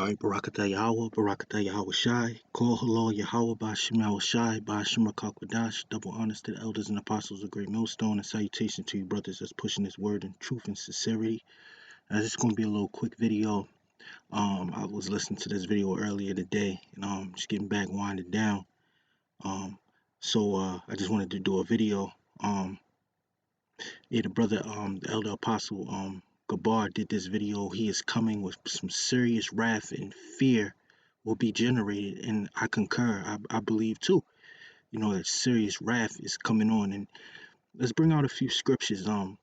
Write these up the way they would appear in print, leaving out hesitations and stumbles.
All right, Barakatah Yahweh, Barakatah Yahweh Shai, Call Halal Yahweh, Bashim Yahweh Shai, Bashim Rakakwadash, double honors to the elders and apostles of Great Millstone, and salutation to you brothers that's pushing this word in truth and sincerity. This is going to be a little quick video. I was listening to this video earlier today, and just getting back, winding down. So I just wanted to do a video. The brother, the elder apostle, Gabar did this video. He is coming with some serious wrath and fear will be generated, and I concur. I believe too. That serious wrath is coming on, and let's bring out a few scriptures. The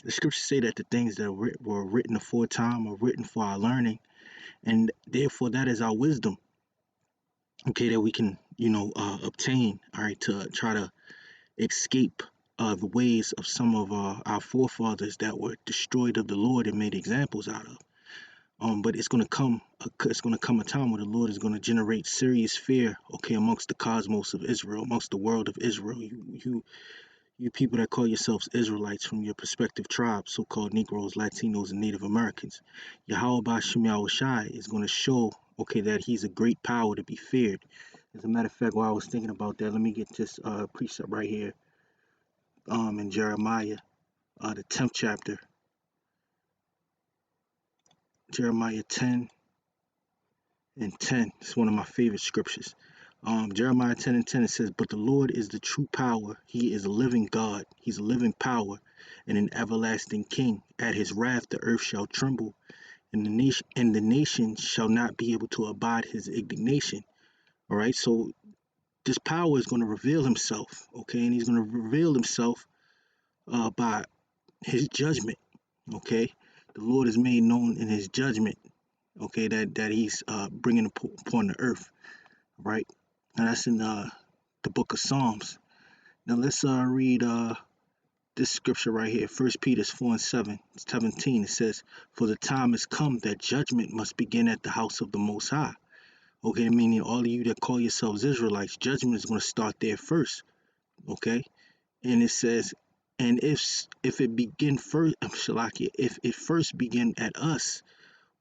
scriptures say that the things that were written aforetime are written for our learning, and therefore that is our wisdom. Okay, that we can obtain. All right, to try to escape the ways of some of our forefathers that were destroyed of the Lord and made examples out of. But it's going to come a time where the Lord is going to generate serious fear, okay, amongst the cosmos of Israel, amongst the world of Israel. You people that call yourselves Israelites from your respective tribes, so-called Negroes, Latinos, and Native Americans. Yahweh Bashim Yahweh Shai is going to show, okay, that he's a great power to be feared. As a matter of fact, while I was thinking about that, let me get this precept right here. In Jeremiah, the 10th chapter, Jeremiah 10:10. It's one of my favorite scriptures. Jeremiah 10:10, it says, "But the Lord is the true power. He is a living God. He's a living power and an everlasting King. At his wrath the earth shall tremble, and the nation shall not be able to abide his indignation." All right, so this power is going to reveal himself, okay, and he's going to reveal himself by his judgment. Okay, the Lord is made known in his judgment, okay, that he's bringing upon the earth, right? And that's in the book of Psalms. Now let's read this scripture right here, 1 Peter 4:17. It says, "For the time has come that judgment must begin at the house of the Most High." Okay, meaning all of you that call yourselves Israelites, judgment is going to start there first. Okay, and it says, "And if it begin first, if it first begin at us,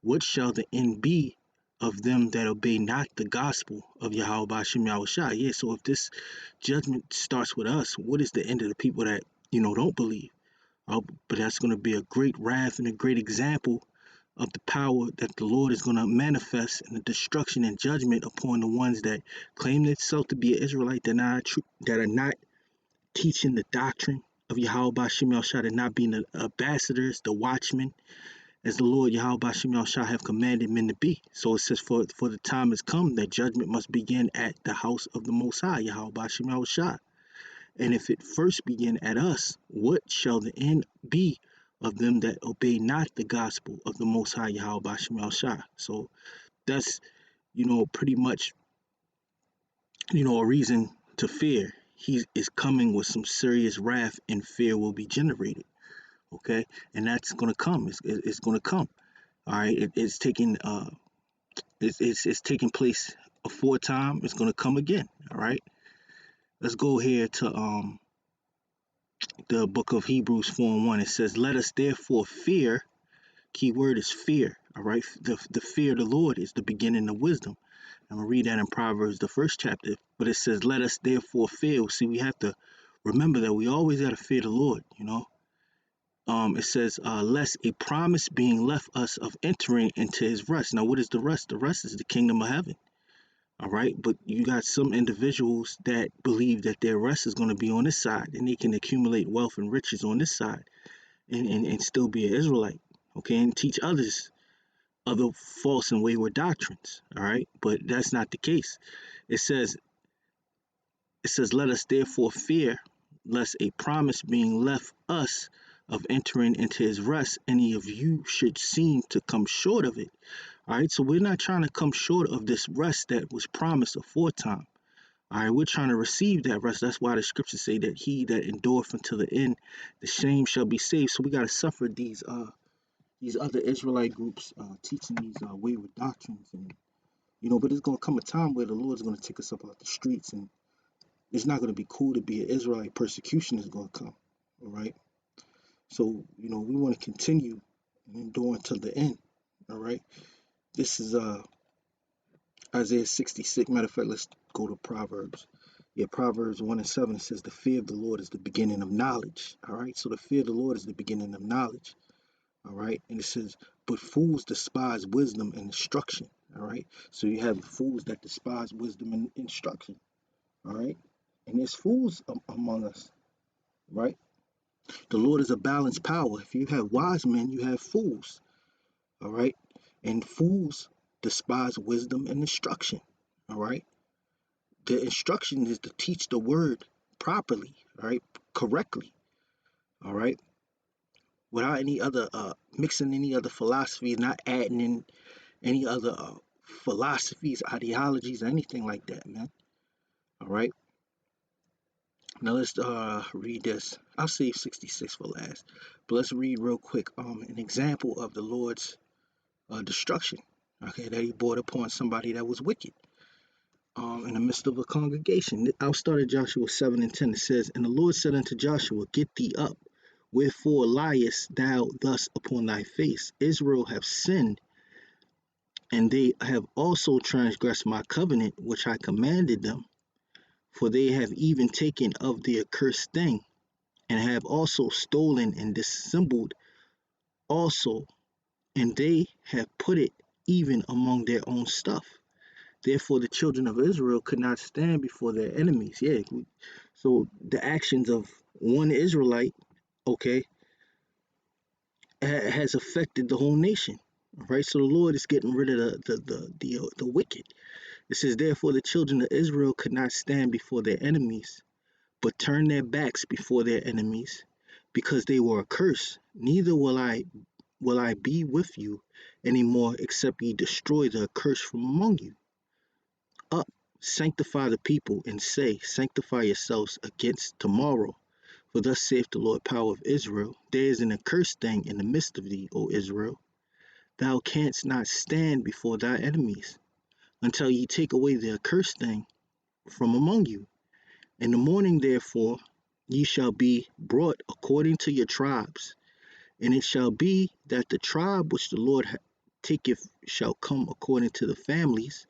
what shall the end be of them that obey not the gospel of Yahweh Bashim Yahweh Shai?" Yeah, so if this judgment starts with us, what is the end of the people that don't believe? But that's going to be a great wrath and a great example of the power that the Lord is going to manifest in the destruction and judgment upon the ones that claim themselves to be an Israelite, that are not teaching the doctrine of Yahweh Bashim Yahweh Shai, that not being the ambassadors, the watchmen, as the Lord Yahweh Bashim Yahweh Shai have commanded men to be. So it says, for the time has come that judgment must begin at the house of the Most High, Yahweh Bashim Yahweh Shai. And if it first begin at us, what shall the end be of them that obey not the gospel of the Most High, Yahweh Bashim Yahweh Shai? So that's, pretty much, a reason to fear. He is coming with some serious wrath, and fear will be generated. Okay, and that's going to come. It's going to come. All right, it's taking taking place aforetime. It's going to come again. All right, let's go here to the book of Hebrews 4:1. It says, "Let us therefore fear." Key word is fear. All right, the fear of the Lord is the beginning of wisdom. I'm gonna read that in Proverbs, the 1st chapter. But it says, "Let us therefore fear." See, we have to remember that we always got to fear the Lord. It says, "Lest a promise being left us of entering into his rest." Now, what is the rest? The rest is the kingdom of heaven. All right, but you got some individuals that believe that their rest is going to be on this side, and they can accumulate wealth and riches on this side, and still be an Israelite, okay, and teach others other false and wayward doctrines. All right, but that's not the case. It says, "Let us therefore fear, lest a promise being left us of entering into his rest, any of you should seem to come short of it." All right, so we're not trying to come short of this rest that was promised aforetime. All right, we're trying to receive that rest. That's why the scriptures say that he that endureth until the end, the same shall be saved. So we got to suffer these other Israelite groups teaching these wayward doctrines, and but it's gonna come a time where the Lord's gonna take us up out the streets, and it's not gonna be cool to be an Israelite. Persecution is gonna come. All right, so we want to continue and endure until the end. All right. This is Isaiah 66. Matter of fact, let's go to Proverbs. Yeah, Proverbs 1 and 7 says, the fear of the Lord is the beginning of knowledge. All right. So the fear of the Lord is the beginning of knowledge. All right. And it says, but fools despise wisdom and instruction. All right. So you have fools that despise wisdom and instruction. All right. And there's fools among us. Right. The Lord is a balanced power. If you have wise men, you have fools. All right. And fools despise wisdom and instruction. All right. The instruction is to teach the word properly, all right, correctly, all right, without any other mixing any other philosophies, not adding in any other philosophies, ideologies, anything like that, man. All right. Now let's read this. I'll save 66 for last, but let's read real quick an example of the Lord's destruction. Okay, that he brought upon somebody that was wicked. In the midst of a congregation. I'll start at Joshua 7 and 10. It says, and the Lord said unto Joshua, get thee up. Wherefore liest thou thus upon thy face? Israel have sinned, and they have also transgressed my covenant which I commanded them. For they have even taken of the accursed thing, and have also stolen and dissembled also, and they have put it even among their own stuff. Therefore, the children of Israel could not stand before their enemies. Yeah. So the actions of one Israelite, okay, has affected the whole nation. Right. So the Lord is getting rid of the wicked. It says, therefore, the children of Israel could not stand before their enemies, but turned their backs before their enemies, because they were accursed. Neither will I be with you any more, except ye destroy the accursed from among you. Up, sanctify the people, and say, sanctify yourselves against tomorrow. For thus saith the Lord power of Israel, there is an accursed thing in the midst of thee, O Israel. Thou canst not stand before thy enemies, until ye take away the accursed thing from among you. In the morning, therefore, ye shall be brought according to your tribes. And it shall be that the tribe which the Lord taketh shall come according to the families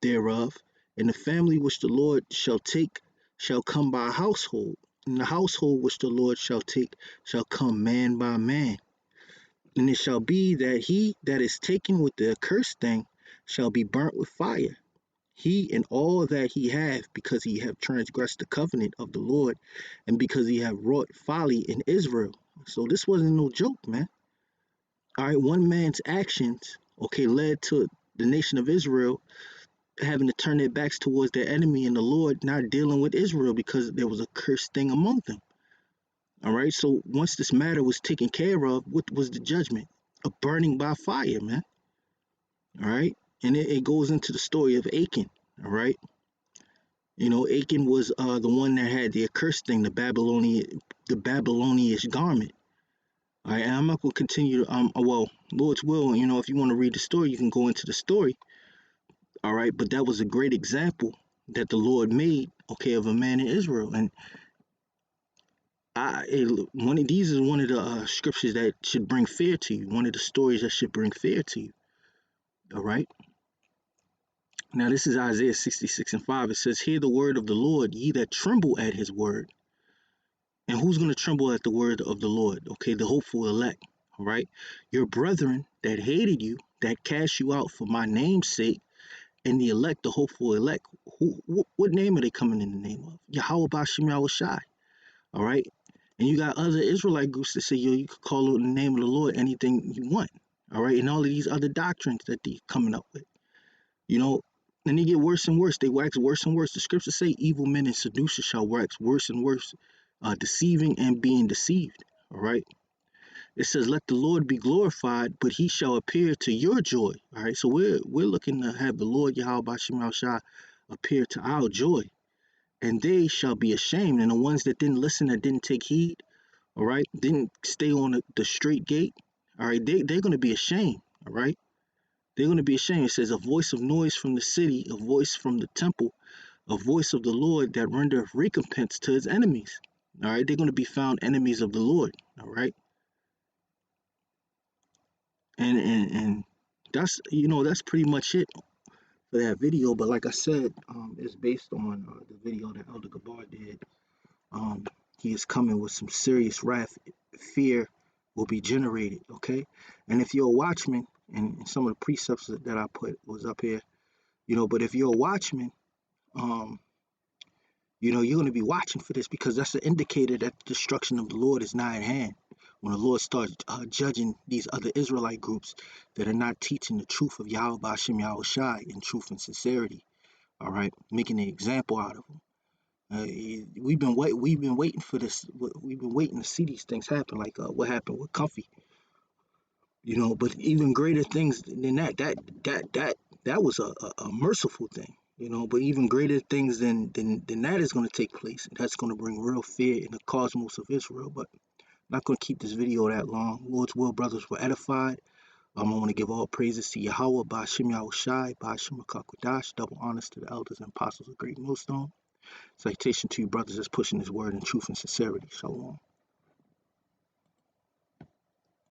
thereof, and the family which the Lord shall take shall come by household, and the household which the Lord shall take shall come man by man. And it shall be that he that is taken with the accursed thing shall be burnt with fire, he and all that he hath, because he have transgressed the covenant of the Lord, and because he have wrought folly in Israel. So this wasn't no joke, man. All right, one man's actions, okay, led to the nation of Israel having to turn their backs towards their enemy, and the Lord not dealing with Israel because there was a cursed thing among them. All right, so once this matter was taken care of, what was the judgment? A burning by fire, man. All right, and it goes into the story of Achan. All right, you know, Achan was the one that had the accursed thing, the Babylonish garment. All right, and I'm not gonna continue. Well, Lord's will. You know, if you want to read the story, you can go into the story. All right, but that was a great example that the Lord made, okay, of a man in Israel. And one of these is one of the scriptures that should bring fear to you. One of the stories that should bring fear to you. All right. Now this is Isaiah 66 and 5. It says, hear the word of the Lord, ye that tremble at his word. And who's going to tremble at the word of the Lord? Okay, the hopeful elect. All right. Your brethren that hated you, that cast you out for my name's sake, and the elect, the hopeful elect, what name are they coming in the name of? Yahweh Bashim Yahushai. All right. And you got other Israelite groups that say, yo, you could call on the name of the Lord anything you want. All right. And all of these other doctrines that they coming up with, you know, and they get worse and worse. They wax worse and worse. The scriptures say evil men and seducers shall wax worse and worse, deceiving and being deceived. All right. It says, let the Lord be glorified, but he shall appear to your joy. All right. So we're looking to have the Lord Yahweh Bashim Shah appear to our joy. And they shall be ashamed. And the ones that didn't listen, that didn't take heed, all right, didn't stay on the straight gate, all right, they're going to be ashamed, all right? They're going to be ashamed. It says, a voice of noise from the city, a voice from the temple, a voice of the Lord that rendereth recompense to his enemies. All right, they're going to be found enemies of the Lord. All right, and that's, you know, that's pretty much it for that video. But like I said, it's based on the video that Elder Gabar did. Um, he is coming with some serious wrath. Fear will be generated, okay? And if you're a watchman, and some of the precepts that I put was up here, but if you're a watchman, um, you're going to be watching for this, because that's an indicator that the destruction of the Lord is nigh at hand. When the Lord starts judging these other Israelite groups that are not teaching the truth of Yahweh Hashem Yahweh Shai in truth and sincerity, all right, making an example out of them. We've been waiting for this. We've been waiting to see these things happen, like what happened with Comfy, But even greater things than that was a merciful thing, But even greater things than that is going to take place. That's going to bring real fear in the cosmos of Israel. But I'm not going to keep this video that long. Lord's will, brothers, were edified. I want to give all praises to Yahweh, Ba'ashem Yahweh Shai, Ba'ashem Akakwadash, double honors to the elders and apostles of Great Millstone. Citation to you, brothers, that's pushing this word in truth and sincerity. Shalom.